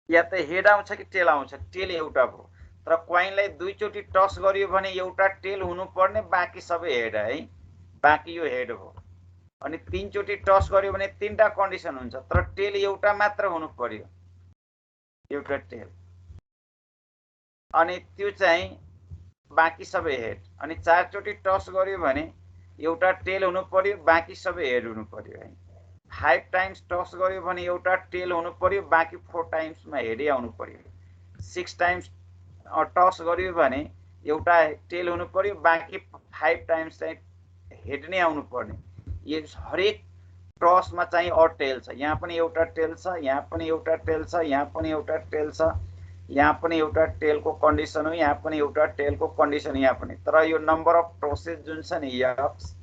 A: या त हेड आउँछ कि टेल आउँछ, टेल एउटा भयो। तर क्वाइनलाई दुईचोटी टस गर्यो भने एउटा टेल हुनु पर्ने, बाँकी सबै हेड है, बाँकी यो हेड हो। अनि तीनचोटी टस गर्यो भने तीनटा कन्डिसन हुन्छ, तर टेल एउटा मात्र हुनु पर्यो। एउटा टेल, अनि त्यो चाहिँ बाँकी सबै हेड, अनि 4 चोटि टस गर्यो भने एउटा टेल हुनु पर्यो, बाँकी सबै हेड हुनु पर्यो है। 5 टाइम्स टस गर्यो भने एउटा टेल हुनु पर्यो, बाँकी 4 टाइम्समा हेडै आउनु पर्यो। 6 टाइम्स टस गर्यो भने एउटा टेल हुनु पर्यो, बाँकी 5 टाइम्स चाहिँ हेड नै आउनु पर्ने। यो हरेक टसमा चाहिँ अड टेल छ, यहाँ पनि एउटा टेल छ, यहाँ पनि एउटा टेल छ, यहाँ पनि एउटा टेल छ, यहाँ पनि एउटा टेलको कन्डिसन हो, यहाँ पनि एउटा टेलको कन्डिसन, यहाँ पनि। तर यो नम्बर अफ टसेस जुन छ नि यक्स,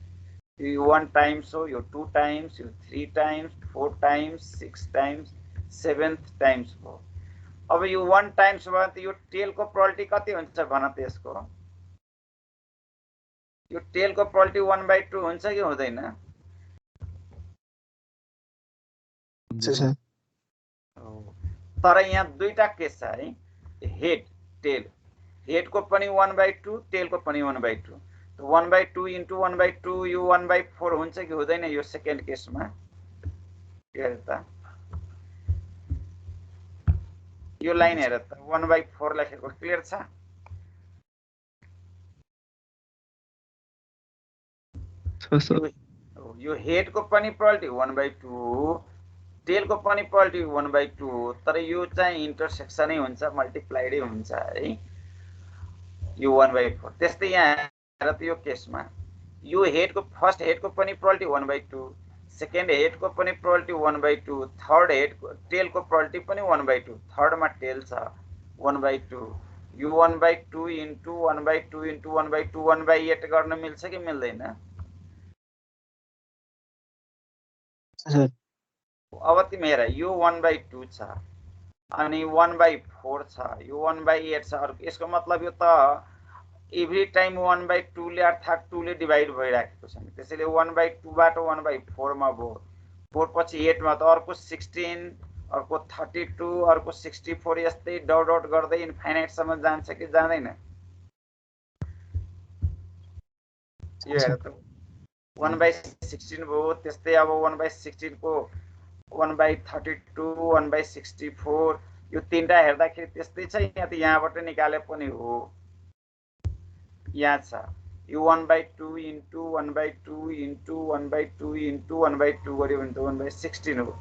A: यो 1 टाइम्स हो, यो 2 टाइम्स, यो 3 times, 4 times, 6 times, 7th times हो। अब यो 1 टाइम्स भयो त यो टेलको प्रोबेबिलिटी कति हुन्छ भन त यसको? यो टेलको प्रोबेबिलिटी 1/2 हुन्छ कि हुँदैन? तर यहाँ दुईटा केस छ है, हेड टेल, हेडको पनि 1/2, टेलको पनि 1/2। 1/2 इन्टु 1/2 यो 1/4 हुन्छ कि हुँदैन यो सेकेन्ड केसमा? हेर त यो लाइन हेर त, 1/4 लेखेको क्लियर छ? यो हेडको पनि प्रोबेबिलिटी 1/2, टेलको पनि प्रोबेबिलिटी 1/2, तर यो चाहिँ इन्टरसेक्सनै हुन्छ, मल्टिप्लाइडै हुन्छ है, यो 1/4। त्यस्तै यहाँ हेर त यो केसमा यो हेडको फर्स्ट हेडको पनि प्रोबेबिलिटी 1/2, सेकेन्ड हेडको पनि प्रोबेबिलिटी 1/2, थर्ड हेडको टेलको प्रोबेबिलिटी पनि 1/2, थर्डमा टेल छ 1/2। यो 1/2 इन्टु 1/2 इन्टु 1/2 1/8 गर्न मिल्छ कि मिल्दैन? अब तिमी हेर, यो 1/2 छ अनि 1/4 छ, यो 1/8 छ। यसको मतलब यो त एभ्री टाइम 1/2 ले अर्थात् 2 ले डिभाइड भइराखेको छ नि, त्यसैले 1/2 बाट 1/4 मा भयो, 4 पछि 8 मा त अर्को 16, अर्को 32, अर्को 64, यस्तै डट डट गर्दै इन्फाइनाइट सम्म जान्छ कि जाँदैन? यो हेर त 1/16 भयो, त्यस्तै अब 1/16 को 1/32, 1/64, यो तीनटा हेर्दाखेरि त्यस्तै छ। यहाँ त यहाँबाट निकाले पनि हो, यहाँ छ यो 1/2 इन्टु 1/2 इन्टु 1/2 इन्टु 1/2 गर्यो भने त 1/16 हो।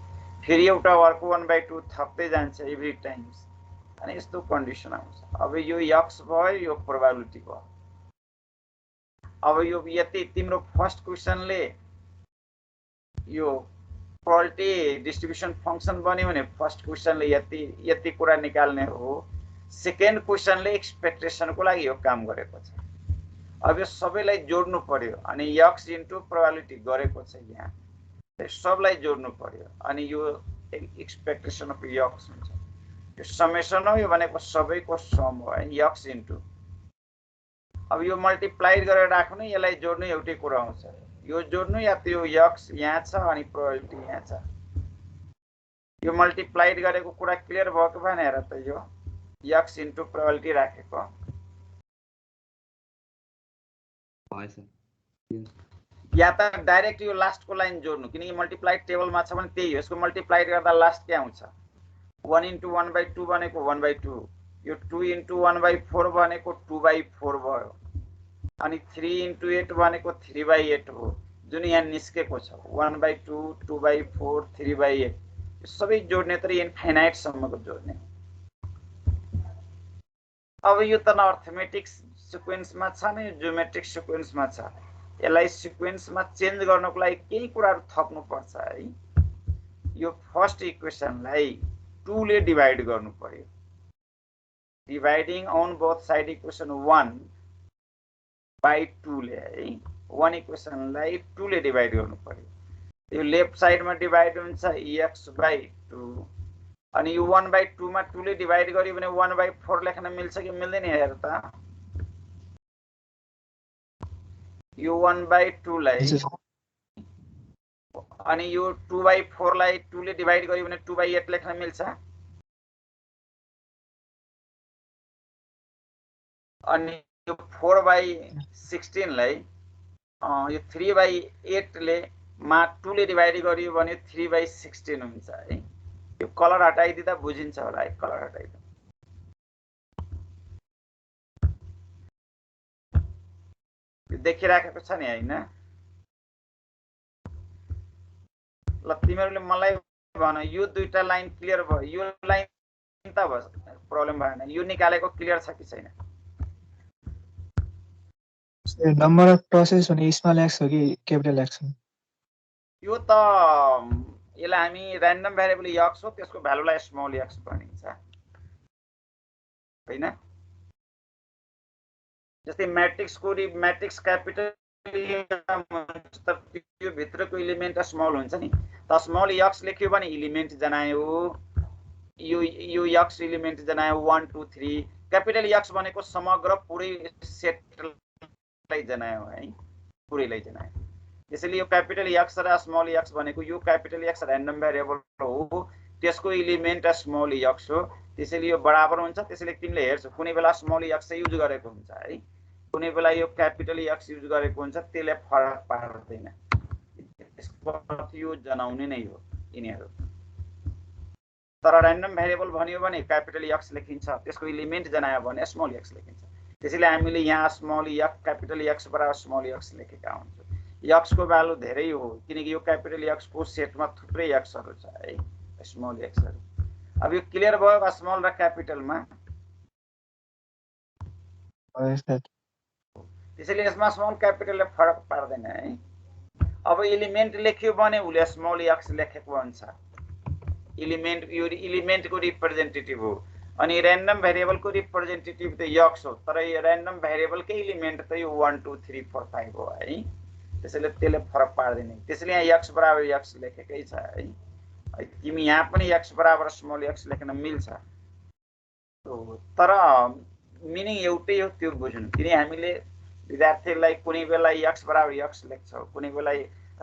A: फेरि एउटा अर्को 1/2 थप्दै जान्छ एभ्री टाइम्स, अनि यस्तो कन्डिसन आउँछ। अब यो यक्स भयो, यो प्रोबेबिलिटी भयो। अब यो यति तिम्रो फर्स्ट क्वेसनले यो प्रोबेबिलिटी डिस्ट्रिब्युसन फंक्सन बन्यो भने फर्स्ट क्वेसनले यति कुरा निकाल्ने हो, सेकेन्ड क्वेसनले एक्सपेक्टेसनको लागि यो काम गरेको छ। अब यो सबैलाई जोड्नु पर्यो, अनि यक्स इन्टु प्रोबेबिलिटी गरेको छ, यहाँ सबलाई जोड्नु पर्यो, अनि यो एक्सपेक्टेसन अफ यक्स हुन्छ। यो समेसन हो, यो भनेको सबैको सम हो, यक्स इन्टु। अब यो मल्टिप्लाई गरेर राख्नु, यसलाई जोड्नु, एउटै कुरा आउँछ। यो जोड्नु या त्यो यक्स यहाँ छ अनि प्रोबेबिलिटी यहाँ छ, यो मल्टिप्लाइड गरेको कुरा क्लियर भयो कि भएन? हेर त यो यक्स इन्टु प्रोबेबिलिटी राखेको या त डाइरेक्ट यो लास्टको लाइन जोड्नु, किनकि मल्टिप्लाइड टेबलमा छ भने त्यही हो। यसको मल्टिप्लाइड गर्दा लास्ट के आउँछ? 1 इन्टु 1/2 भनेको 1/2, यो 2 इन्टु 1/4 भनेको 2/4 भयो, अनि 3 इन्टु 8 भनेको 3/8 हो, जुन यहाँ निस्केको छ 1/2, 2/4, 3/8। यो सबै जोड्ने तर इन्फाइनाइट सम्मको जोड्ने। अब यो त अर्थमेटिक सिक्वेन्समा छ नि ज्योमेट्रिक सिक्वेन्समा छ, यसलाई सिक्वेन्समा चेन्ज गर्नको लागि केही कुराहरू थप्नु पर्छ है। यो फर्स्ट इक्वेसनलाई 2 ले डिभाइड गर्नु पर्यो, dividing on both side equation 1/2 ले है। 1 इक्वेसनलाई 2 ले डिभाइड गर्नु पर्यो। यो लेफ्ट साइडमा डिभाइड हुन्छ x/2, अनि यो 1/2 मा 2 ले डिभाइड गर्यो भने 1/4 लेख्न मिल्छ कि मिल्दैन? हेर त यो 1/2 लाई अनि यो 2/4 लाई 2 ले डिभाइड गर्यो भने 2/8 लेख्न मिल्छ? अनि यो 4/16 लाई यो 3/8 ले मा 2 ले डिभाइड गरियो भने 3/16 हुन्छ है। यो कलर हटाइदिँदा बुझिन्छ होला है, कलर हटाइदिँदा। यो देखिराखेको छ नि हैन? ल तिमीहरूले मलाई भन, यो दुईटा लाइन क्लियर भयो, यो लाइन त प्रब्लम भएन, यो निकालेको क्लियर छ कि छैन?
B: नम्बर अफ प्रोसेस भने स्मल एक्स हो कि क्यापिटल एक्स हो?
A: यो त यसलाई हामी र्यान्डम भेरिएबल एक्स हो, त्यसको भ्यालुलाई स्मल एक्स भनिन्छ हैन? जस्तै म्याट्रिक्स क्यापिटल त्यो भित्रको इलिमेन्ट स्मल हुन्छ नि, त स्मल एक्स लेख्यो भने इलिमेन्ट जनायो, यो एक्स इलिमेन्ट जनायो 1 2 3। क्यापिटल एक्स भनेको समग्र पुरै सेटलाई जनायो है, पुरैलाई जनायो। त्यसैले यो क्यापिटल एक्स र स्मल एक्स भनेको यो क्यापिटल एक्स र्यान्डम भेरिएबल हो, त्यसको इलिमेन्ट स्मल एक्स हो, त्यसैले यो बराबर हुन्छ। त्यसैले तिमीले हेर्छौ कुनै बेला स्मल एक्स युज गरेको हुन्छ है, कुनै बेला यो क्यापिटल एक्स युज गरेको हुन्छ, त्यसले फरक पार्दैन, त्यसको अर्थ यो जनाउने नै हो यिनीहरू। तर र्यान्डम भेरिएबल भन्यो भने क्यापिटल एक्स लेखिन्छ, त्यसको इलिमेन्ट जनायो भने स्मल एक्स लेखिन्छ। त्यसैले हामीले यहाँ स्मल एक्स क्यापिटल एक्स बराबर स्मल एक्स लेखेका हुन्छौँ। एक्स को भ्यालु धेरै हो, किनकि यो क्यापिटल एक्स को सेटमा थुप्रै एक्सहरू छ है, स्मल एक्सहरू। अब यो क्लियर भयो स्मल र क्यापिटलमा? त्यसैले यसमा स्मल क्यापिटलले फरक पार्दैन है। अब इलिमेन्ट लेख्यो भने उसले स्मल एक्स लेखेको हुन्छ, इलिमेन्ट यो इलिमेन्टको रिप्रेजेन्टेटिभ हो, अनि र्यान्डम भेरिएबलको रिप्रेजेन्टेटिभ त एक्स हो, तर यो र्यान्डम भेरिएबलकै इलिमेन्ट त यो 1 2 3 4 5 हो है। त्यसैले त्यसले फरक पार्दैन, त्यसैले यहाँ एक्स बराबर एक्स लेखेकै छ है। तिमी यहाँ पनि एक्स बराबर स्मल एक्स लेख्न मिल्छ, तर मिनिङ एउटै हो, त्यो बुझ्नु। किन हामीले विद्यार्थीलाई कुनै बेला एक्स बराबर एक्स लेख्छौँ, कुनै बेला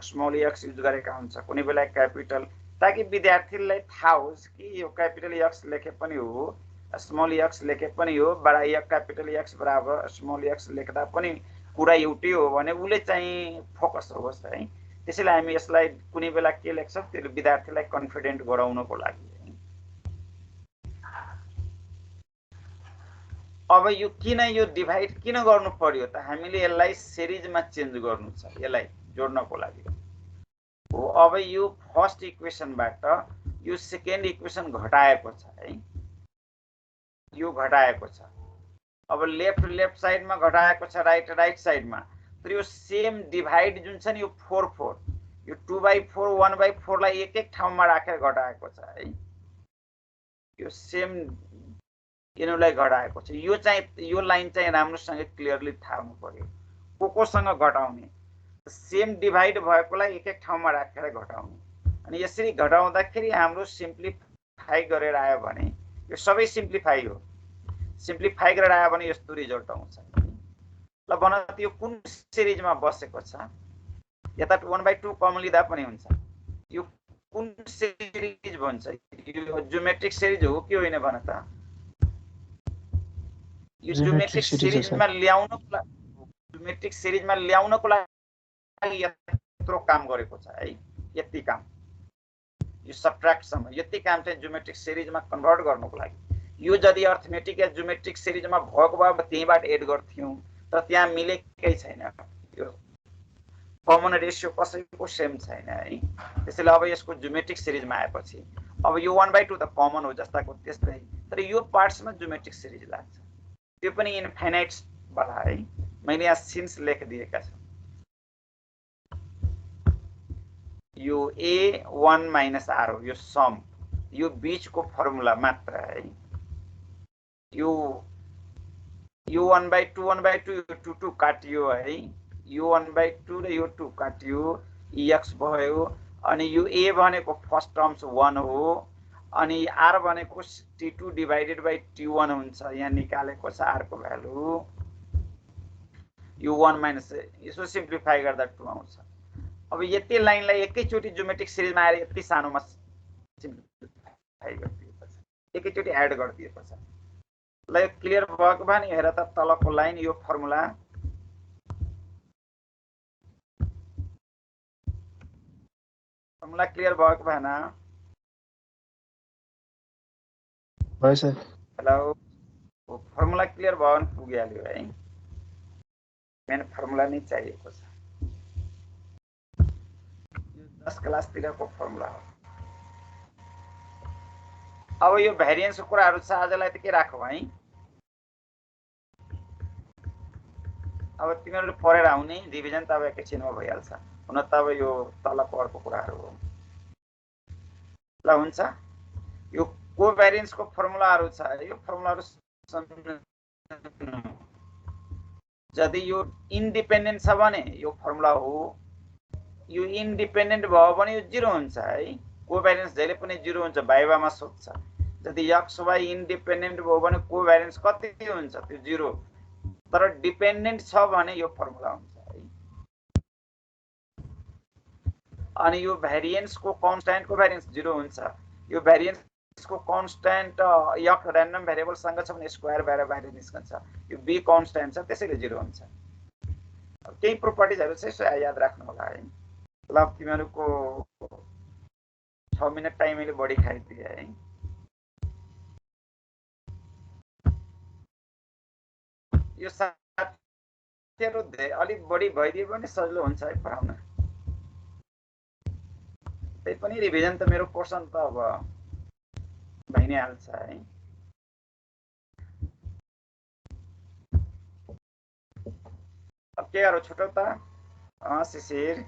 A: स्मल एक्स युज गरेका हुन्छ, कुनै बेला क्यापिटल, ताकि विद्यार्थीलाई थाहा होस् कि यो क्यापिटल एक्स लेखे पनि हो, स्मल एक्स लेखे पनि हो, क्यापिटल एक्स बराबर स्मल एक्स लेख्दा पनि कुरा एउटै हो भने उसले चाहिँ फोकस होस् है। त्यसैले हामी यसलाई कुनै बेला के लेख्छौँ, त्यो विद्यार्थीलाई कन्फिडेन्ट गराउनको लागि। अब यो किन यो डिभाइड किन गर्नु पर्यो त? हामीले यसलाई सिरिजमा चेन्ज गर्नु छ, यसलाई जोड्नको लागि हो। अब यो फर्स्ट इक्वेसनबाट यो सेकेन्ड इक्वेसन घटाएको छ है, यो घटाएको छ। अब लेफ्ट साइडमा घटाएको छ, राइट साइडमा, तर यो सेम डिभाइड जुन छ नि, यो 4 4, यो 2/4 1/4 लाई एक ठाउँमा राखेर घटाएको छ है, यो सेम यिनीहरूलाई घटाएको छ। यो चाहिँ यो लाइन चाहिँ राम्रोसँग क्लियरली थाहा हुनु पर्यो, कोसँग घटाउने, सेम डिभाइड भएकोलाई एक ठाउँमा राखेर घटाउने। अनि यसरी घटाउँदाखेरि हाम्रो सिम्प्लिफाई गरेर आयो भने यो सबै सिम्प्लिफाई हो, सिम्प्लिफाई गरेर आयो भने यस्तो रिजल्ट आउँछ। ल भन त यो कुन सिरिजमा बसेको छ? यता 1/2 कमन लिँदा पनि हुन्छ। यो कुन सिरिज भन्छ? यो ज्योमेट्रिक सिरिज हो कि होइन भन त? यो ज्योमेट्रिक सिरिजमा ल्याउनको लागि यत्रो काम गरेको छ है, यति काम, यो सब्ट्र्याक्टसम्म यति काम चाहिँ ज्योमेट्रिक सिरिजमा कन्भर्ट गर्नुको लागि। यो यदि अर्थमेटिक या ज्योमेट्रिक सिरिजमा भएको भए त्यहीबाट एड गर्थ्यौँ, तर त्यहाँ मिलेकै छैन, यो कमन रेसियो कसैको सेम छैन है। त्यसैले अब यसको ज्योमेट्रिक सिरिजमा आएपछि अब यो 1/2 त कमन हो जस्ताको त्यस्तै, तर यो पार्ट्समा ज्योमेट्रिक सिरिज लाग्छ, त्यो पनि इन्फाइनाइट वाला है। मैले यहाँ सिन्स लेखिदिएका छन्, यो A1 - R हो, यो सम, यो बीचको फर्मुला मात्र है। यो 1/2 1/2 यो 2 2 काटियो है, यो 1/2 र यो 2 काटियो, एक्स भयो। अनि यो A भनेको फर्स्ट टर्म्स 1 हो, अनि R भनेको T2 डिभाइडेड बाइ T1 हुन्छ, यहाँ निकालेको छ R को भ्यालु। यो 1 - यसो सिम्प्लिफाई गर्दा 2 आउँछ। अब यति लाइनलाई एकैचोटि ज्योमेट्रिक सिरिजमा आएर यति सानोमा सिम्प्लिफाई गरिदिएको छ, एकैचोटि एड गरिदिएको छ। ल यो क्लियर भएको भए नि हेर त तलको लाइन, यो फर्मुला क्लियर भएको भएन?
B: भयो सर।
A: हेलो, फर्मुला क्लियर भयो भने पुगिहाल्यो है। मेन फर्मुला नै चाहिएको छ। यो 10 क्लासतिरको फर्मुला हो। अब यो भेरिएन्सको कुराहरू छ, आजलाई त के राखौँ है। अब तिमीहरूले पढेर आउने रिभिजन त अब एकैछिनमा भइहाल्छ। हुन त अब यो तलको अर्को कुराहरू हो। ल हुन्छ, यो कोभ्यारिएन्सको फर्मुलाहरू छ। यो फर्मुलाहरू यदि यो इन्डिपेन्डेन्ट छ भने यो फर्मुला हो, यो इन्डिपेन्डेन्ट भयो भने यो 0 हुन्छ है। कोभ्यारिएन्स जहिले पनि 0 हुन्छ, भाइभामा सोध्छ। यदि x y इन्डिपेन्डेन्ट भयो भने कोभ्यारिएन्स कति हुन्छ, त्यो 0। तर डिपेन्डेन्ट छ भने यो फर्मुला हुन्छ है। अनि यो भेरिएन्सको कन्स्ट्यान्ट कोभ्यारिएन्स 0 हुन्छ। यो भेरिएन्सको कन्स्ट्यान्ट x र्यान्डम भेरिएबलसँग छ भने स्क्वायर भएर बाहिर निस्कन्छ। यो b कन्स्ट्यान्ट छ, त्यसैले 0 हुन्छ। केही प्रोपर्टिजहरू चाहिँ याद राख्नु होला है। ल तिमीहरूको 6 मिनट टाइम मैले बढी खाइदिएँ है। यो साथीहरू अलिक बढी भइदियो भने सजिलो हुन्छ है पढाउन। त्यही पनि रिभिजन त मेरो पोर्सन त अब भइ नै हाल्छ है। अब के गरौँ, छुटौ त शिशिर।